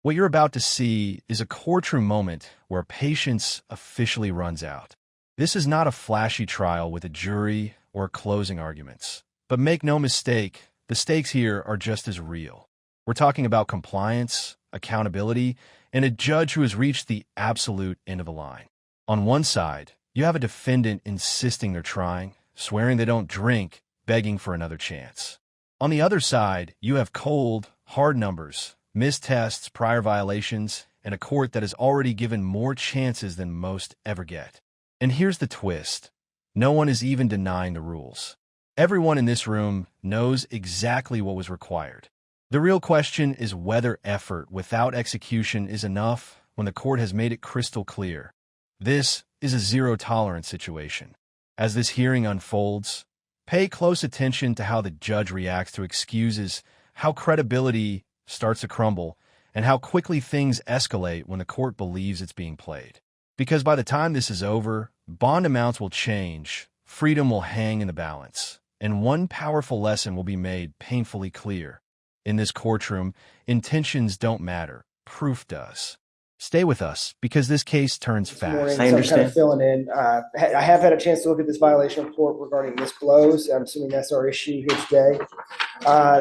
What you're about to see is a courtroom moment where patience officially runs out. This is not a flashy trial with a jury or closing arguments. But make no mistake, the stakes here are just as real. We're talking about compliance, accountability, and a judge who has reached the absolute end of the line. On one side, you have a defendant insisting they're trying, swearing they don't drink, begging for another chance. On the other side, you have cold, hard numbers, missed tests, prior violations, and a court that has already given more chances than most ever get. And here's the twist. No one is even denying the rules. Everyone in this room knows exactly what was required. The real question is whether effort without execution is enough when the court has made it crystal clear. This is a zero-tolerance situation. As this hearing unfolds, pay close attention to how the judge reacts to excuses, how credibility starts to crumble, and how quickly things escalate when the court believes it's being played. Because by the time this is over, bond amounts will change, freedom will hang in the balance, and one powerful lesson will be made painfully clear. In this courtroom, intentions don't matter, proof does. Stay with us, because this case turns fast. I understand. So I'm kind of filling in. I have had a chance to look at this violation report regarding missed blows. I'm assuming that's our issue here today.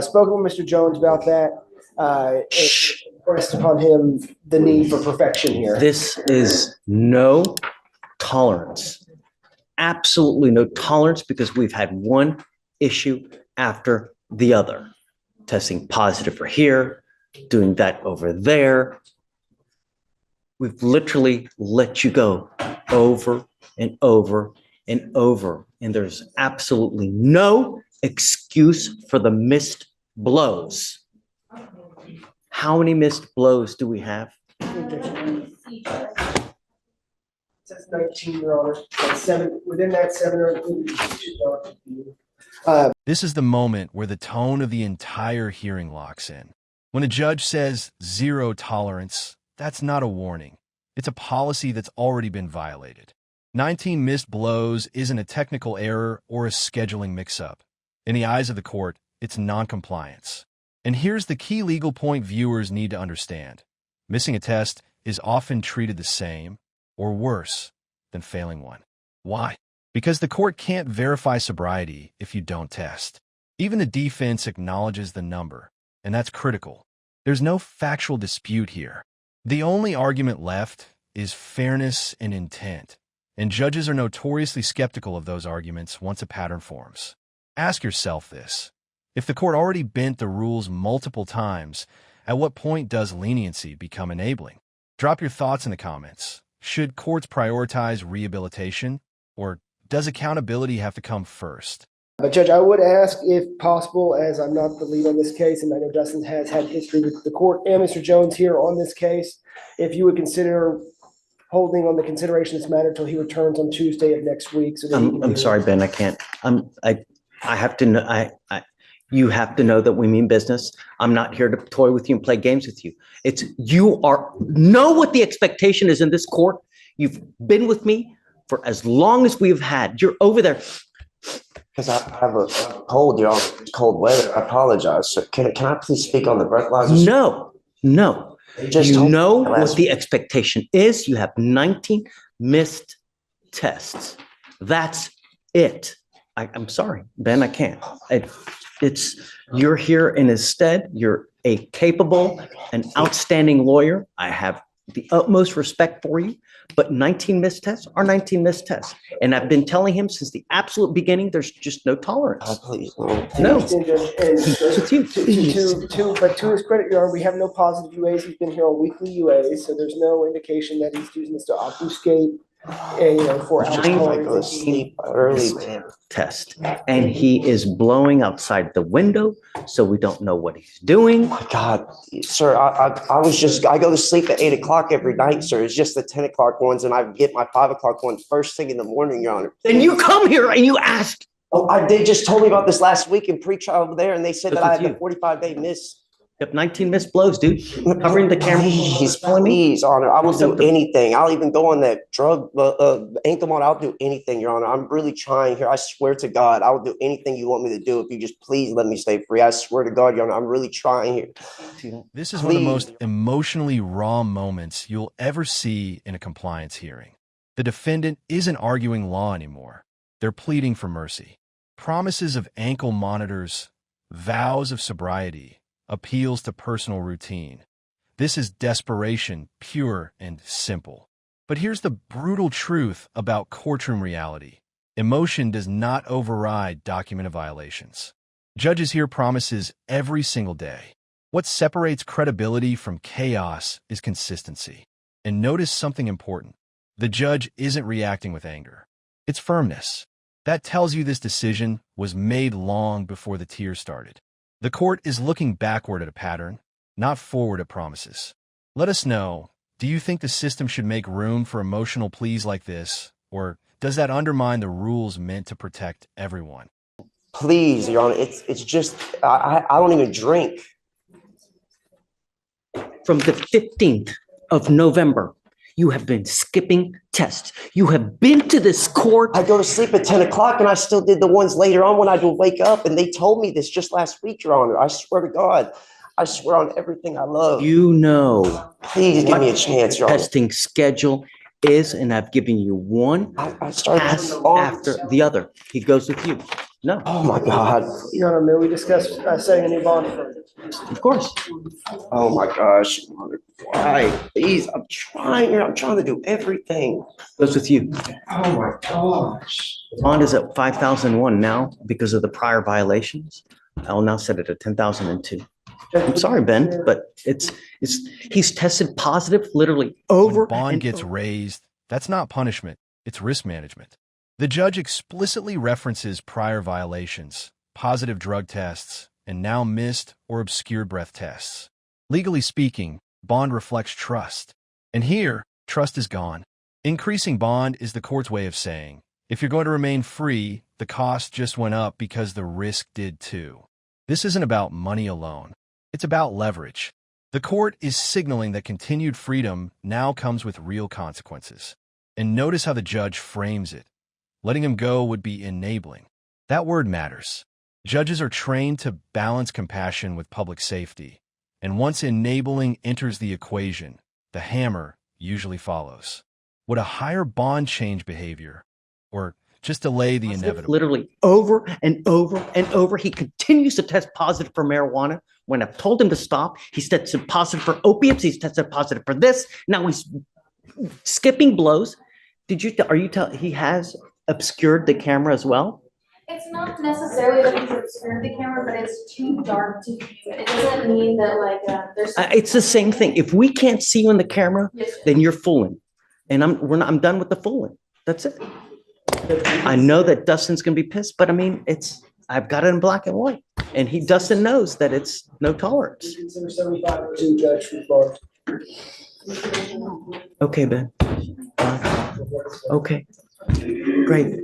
Spoken with Mr. Jones about that. Pressed upon him the need for perfection here. This is no tolerance. Absolutely no tolerance, because we've had one issue after the other. Testing positive for here, doing that over there. We've literally let you go over and over and over. And there's absolutely no excuse for the missed blows. How many missed blows do we have? It says 19, Your Honor. Within that 7 or 8. This is the moment where the tone of the entire hearing locks in. When a judge says zero tolerance, that's not a warning. It's a policy that's already been violated. 19 missed blows isn't a technical error or a scheduling mix-up. In the eyes of the court, it's noncompliance. And here's the key legal point viewers need to understand. Missing a test is often treated the same, or worse, than failing one. Why? Because the court can't verify sobriety if you don't test. Even the defense acknowledges the number, and that's critical. There's no factual dispute here. The only argument left is fairness and intent, and judges are notoriously skeptical of those arguments once a pattern forms. Ask yourself this. If the court already bent the rules multiple times, at what point does leniency become enabling? Drop your thoughts in the comments. Should courts prioritize rehabilitation, or does accountability have to come first? Judge, I would ask, if possible, as I'm not the lead on this case, and I know Dustin has had history with the court and Mr. Jones here on this case, if you would consider holding on the consideration of this matter until he returns on Tuesday of next week. So I'm sorry, Ben, I can't. I have to know. You have to know that we mean business. I'm not here to toy with you and play games with you. Know what the expectation is in this court. You've been with me for as long as we've had. You're over there. Because I have a cold, y'all. Cold weather. I apologize. So can I please speak on the breathalyzer? No. You know what the expectation is. You have 19 missed tests. That's it. I'm sorry, Ben, I can't. You're here in his stead. You're a capable and outstanding lawyer. I have the utmost respect for you, but 19 missed tests are 19 missed tests. And I've been telling him since the absolute beginning, there's just no tolerance. Oh, please. No. But to his credit, Your Honor, we have no positive UAs. He's been here on weekly UAs, so there's no indication that he's using this to obfuscate for alcohol. I go to sleep early, man. Test. And he is blowing outside the window, so we don't know what he's doing. Oh my God, sir, I go to sleep at 8 o'clock every night, sir. It's just the 10 o'clock ones, and I get my 5 o'clock one first thing in the morning, Your Honor. Then you come here and you ask. Oh, they just told me about this last week in pretrial over there, and they said that I had a 45-day miss. You have 19 missed blows, dude. Covering the camera. Please, Honor. I will do Something. anything. I'll even go on that drug ankle monitor. I'll do anything, Your Honor. I'm really trying here. I swear to God, I'll do anything you want me to do if you just please let me stay free. I swear to God, Your Honor, I'm really trying here. This is one of the most emotionally raw moments you'll ever see in a compliance hearing. The defendant isn't arguing law anymore. They're pleading for mercy. Promises of ankle monitors, vows of sobriety, appeals to personal routine. This is desperation, pure and simple. But here's the brutal truth about courtroom reality. Emotion does not override documented violations. Judges hear promises every single day. What separates credibility from chaos is consistency. And notice something important. The judge isn't reacting with anger. It's firmness. That tells you this decision was made long before the tears started. The court is looking backward at a pattern, not forward at promises. Let us know, do you think the system should make room for emotional pleas like this, or does that undermine the rules meant to protect everyone? Please, Your Honor. It's just I don't even drink. From the 15th of November, you have been skipping tests. You have been to this court. I go to sleep at 10 o'clock and I still did the ones later on when I would wake up. And they told me this just last week, Your Honor. I swear to God. I swear on everything I love. You know. Please give me a chance, Your Honor. Testing schedule is, and I've given you one I started pass after the other. He goes with you. No. Oh my God. Your Honor, may we discuss setting a new bond for Of course. Oh my gosh. Your Honor. Why? Please. I'm trying here. I'm trying to do everything. Goes with you. Oh my gosh. Bond is at 5,001 now because of the prior violations. I'll now set it at 10,002. I'm sorry, Ben, but he's tested positive literally over. When bond gets raised, that's not punishment, it's risk management. The judge explicitly references prior violations, positive drug tests, and now missed or obscured breath tests. Legally speaking, bond reflects trust. And here, trust is gone. Increasing bond is the court's way of saying, if you're going to remain free, the cost just went up because the risk did too. This isn't about money alone. It's about leverage. The court is signaling that continued freedom now comes with real consequences. And notice how the judge frames it. Letting him go would be enabling. That word matters. Judges are trained to balance compassion with public safety. And once enabling enters the equation, the hammer usually follows. Would a higher bond change behavior, or just delay the inevitable? Literally over and over and over. He continues to test positive for marijuana. When I've told him to stop, he's tested positive for opiates. He's tested positive for this. Now he's skipping blows. He has obscured the camera as well? It's not necessarily that he's obscured the camera, but it's too dark to view. It doesn't mean that there's. It's the same thing. If we can't see you in the camera, then you're fooling. And I'm done with the fooling. That's it. I know that Dustin's gonna be pissed, but I mean, I've got it in black and white, and Dustin knows that it's no tolerance. consider 7502 judge for bond? Okay, Ben. Okay, great,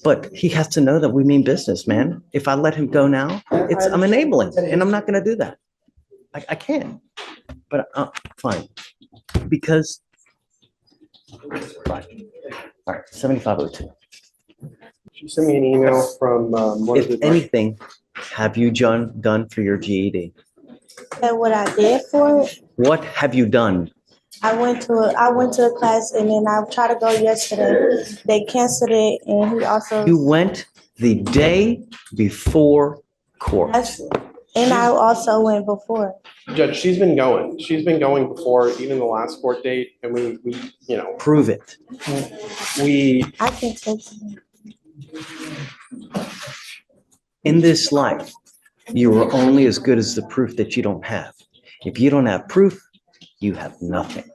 but he has to know that we mean business, man. If I let him go now, I'm enabling, and I'm not gonna do that. I can't, but fine, because fine. All right, 7502. She sent me an email from one of If the. anything, have you done for your GED? And what I did for it, What have you done? I went to a class and then I tried to go yesterday. They canceled it and he also, You went the day before court. and I also went before. Judge, she's been going. She's been going before even the last court date, and we Prove it. I can text you. In this life, you are only as good as the proof that you don't have. If you don't have proof, you have nothing.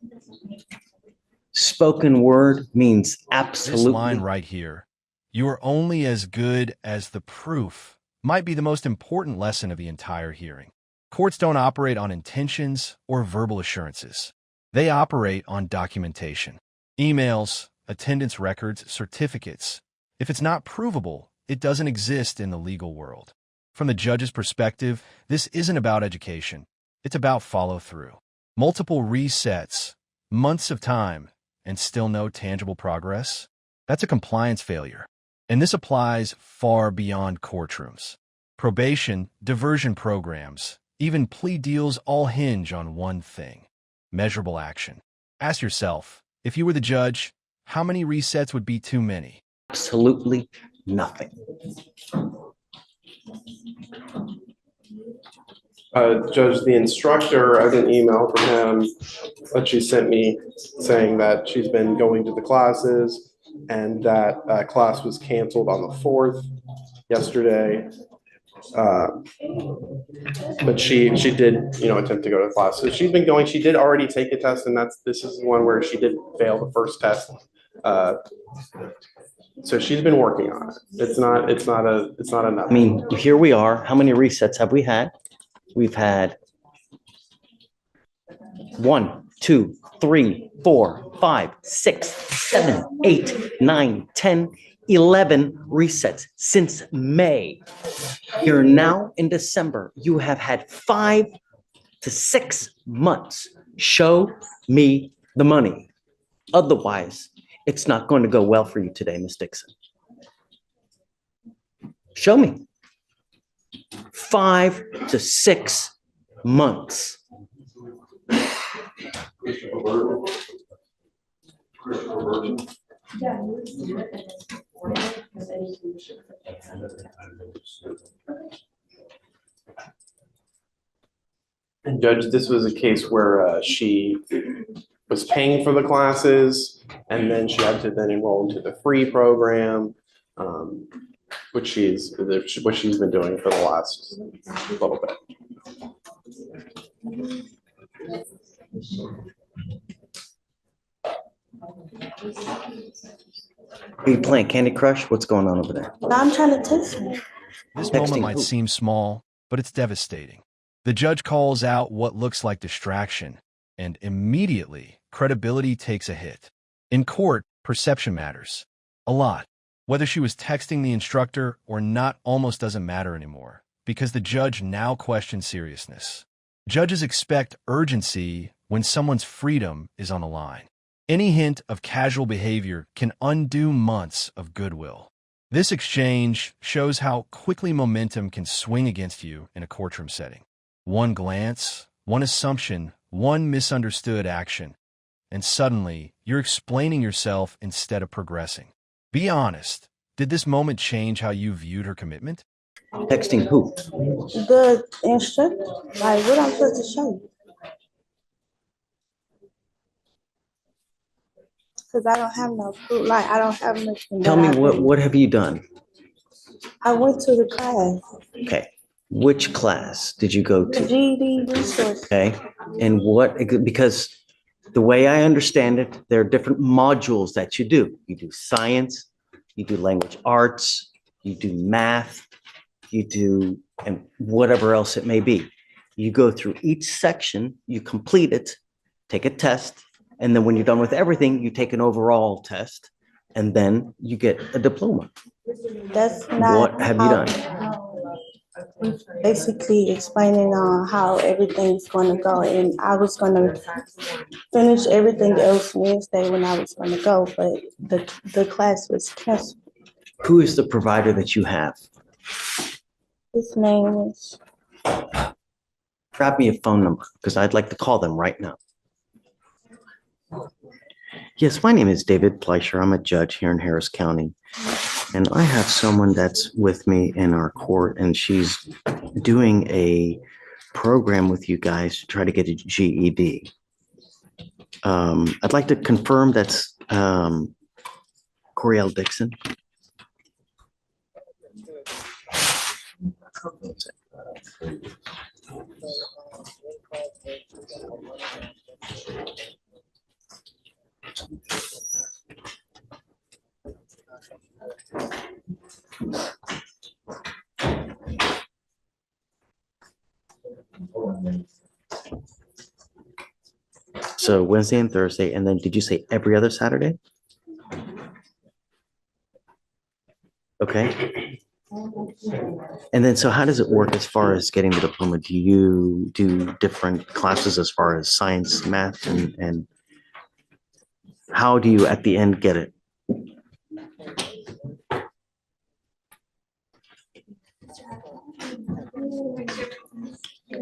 Spoken word means This absolutely. line right here, you are only as good as the proof, might be the most important lesson of the entire hearing. Courts don't operate on intentions or verbal assurances. They operate on documentation. Emails, attendance records, certificates. If it's not provable, it doesn't exist in the legal world. From the judge's perspective, this isn't about education. It's about follow-through. Multiple resets, months of time, and still no tangible progress? That's a compliance failure. And this applies far beyond courtrooms. Probation, diversion programs, even plea deals all hinge on one thing: measurable action. Ask yourself, if you were the judge, how many resets would be too many? Absolutely nothing. Judge, the instructor, I got an email from him that she sent me saying that she's been going to the classes and that class was canceled on the 4th yesterday. But she did, attempt to go to the class. So she's been going. She did already take a test, and this is one where she did fail the first test. So she's been working on it. It's not enough. I mean, here we are. How many resets have we had? We've had 1, 2, 3, 4, 5, 6, 7, 8, 9, 10, 11 resets since May. You're now in December. You have had 5 to 6 months. Show me the money. Otherwise, it's not going to go well for you today, Ms. Dixon. Show me. 5 to 6 months. And Judge, this was a case where she was paying for the classes, and then she had to then enroll into the free program, which she's been doing for the last little bit. Are you playing Candy Crush? What's going on over there? I'm trying to text me. This Texting moment might who? seem small, but it's devastating. The judge calls out what looks like distraction, and immediately credibility takes a hit. In court, perception matters a lot. Whether she was texting the instructor or not almost doesn't matter anymore, because the judge now questions seriousness. Judges expect urgency when someone's freedom is on the line. Any hint of casual behavior can undo months of goodwill. This exchange shows how quickly momentum can swing against you in a courtroom setting. One glance, one assumption, one misunderstood action, and suddenly you're explaining yourself instead of progressing. Be honest. Did this moment change how you viewed her commitment? Texting who? The instructor, like what I'm supposed to show you. Because I don't have no proof, like I don't have nothing. Tell me what have you done? I went to the class, Okay. Which class did you go the to? GED resource. Okay. And because the way I understand it, there are different modules that you do. You do science, you do language arts, you do math, you do, and whatever else it may be. You go through each section, you complete it, take a test, and then when you're done with everything, you take an overall test, and then you get a diploma. That's not. What have you done? Basically explaining how everything's going to go, and I was going to finish everything else Wednesday when I was going to go, but the class was canceled. Who is the provider that you have? His name is. Grab me a phone number because I'd like to call them right now. Yes, my name is David Fleischer. I'm a judge here in Harris County. And I have someone that's with me in our court, and she's doing a program with you guys to try to get a GED. I'd like to confirm that's Coriel Dixon. So Wednesday and Thursday, and then did you say every other Saturday? Okay. And then, so how does it work as far as getting the diploma? Do you do different classes as far as science, math, and how do you at the end get it?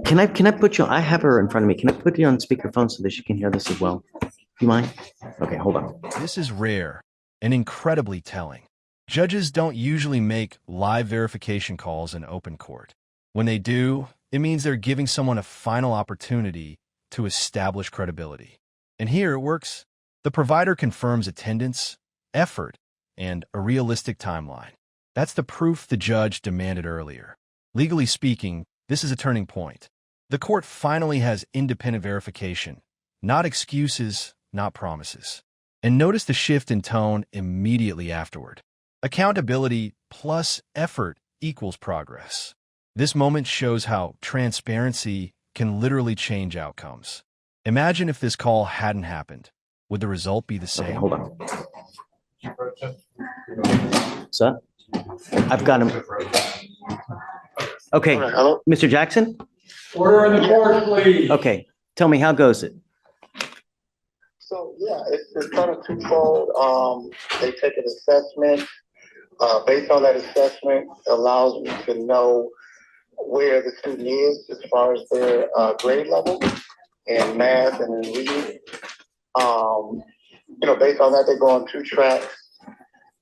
Can I put you, I have her in front of me. Can I put you on speakerphone so that she can hear this as well? Do you mind? Okay, hold on. This is rare and incredibly telling. Judges don't usually make live verification calls in open court. When they do, it means they're giving someone a final opportunity to establish credibility. And here it works. The provider confirms attendance, effort, and a realistic timeline. That's the proof the judge demanded earlier. Legally speaking, this is a turning point. The court finally has independent verification, not excuses, not promises. And notice the shift in tone immediately afterward. Accountability plus effort equals progress. This moment shows how transparency can literally change outcomes. Imagine if this call hadn't happened. Would the result be the same? Okay, hold on. So, I've got him. Okay, Hello? Mr. Jackson? Order in the court, please. Okay, tell me, how goes it? So, yeah, it's kind of twofold. They take an assessment. Based on that assessment, allows me to know where the student is as far as their grade level in math and in reading. Based on that, they go on 2 tracks.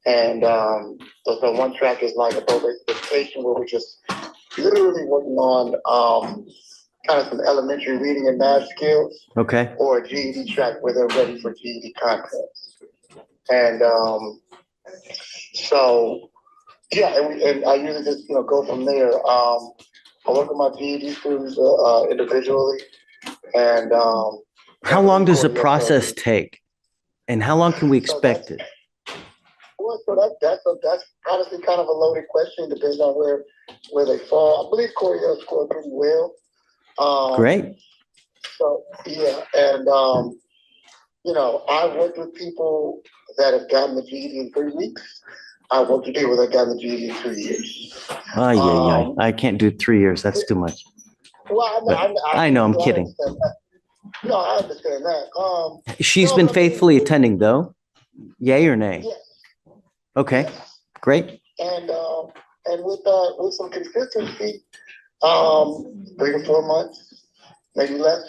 And so one track is like a probation education where we're just literally working on kind of some elementary reading and math skills. Okay. Or a GED track where they're ready for GED contests. And so, yeah, and I usually just, go from there. I work with my GED students individually. And How long does the process take? And how long can we expect it? Well, so that's honestly kind of a loaded question. Depends on where they fall. I believe Corey has scored pretty well. Great. So yeah, and I've worked with people that have gotten the GED in 3 weeks. I've worked with people that have gotten the GED in 2 years. Oh, yeah. I can't do 3 years. That's too much. Well, I know, I'm kidding. No, I understand that. She's been faithfully attending, though. Yay or nay? Yes. Okay, great. And with some consistency, 3 to 4 months, maybe less.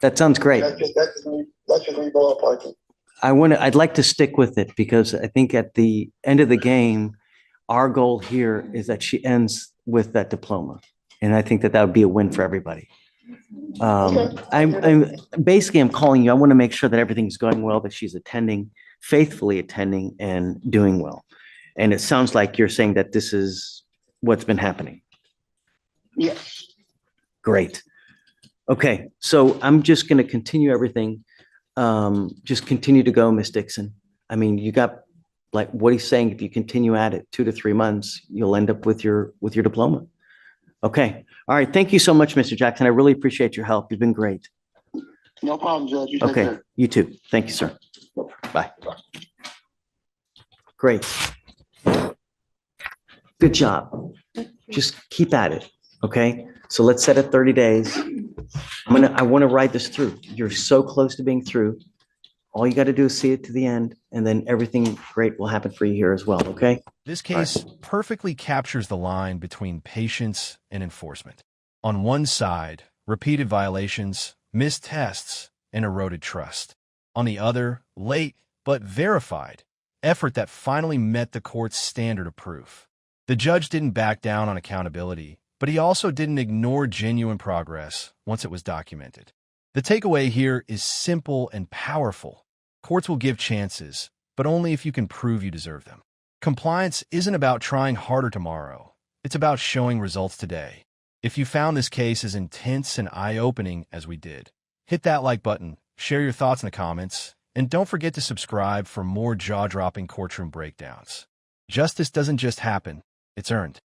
That sounds great. That's just me ballparking. I'd like to stick with it because I think at the end of the game, our goal here is that she ends with that diploma. And I think that would be a win for everybody. I'm calling you. I want to make sure that everything's going well, that she's attending, faithfully attending and doing well. And it sounds like you're saying that this is what's been happening. Yes. Great. Okay. So I'm just going to continue everything. Just continue to go, Miss Dixon. I mean, you got like what he's saying. If you continue at it 2 to 3 months, you'll end up with your diploma. Okay. All right. Thank you so much, Mr. Jackson. I really appreciate your help. You've been great. No problem, Judge. You take Okay. care. You too. Thank you, sir. Bye. Great. Good job. Just keep at it. Okay. So let's set it 30 days. I want to ride this through. You're so close to being through. All you got to do is see it to the end, and then everything great will happen for you here as well. Okay. This case perfectly captures the line between patience and enforcement. On one side, repeated violations, missed tests, and eroded trust. On the other, late but verified effort that finally met the court's standard of proof. The judge didn't back down on accountability, but he also didn't ignore genuine progress once it was documented. The takeaway here is simple and powerful. Courts will give chances, but only if you can prove you deserve them. Compliance isn't about trying harder tomorrow. It's about showing results today. If you found this case as intense and eye-opening as we did, hit that like button, share your thoughts in the comments, and don't forget to subscribe for more jaw-dropping courtroom breakdowns. Justice doesn't just happen, it's earned.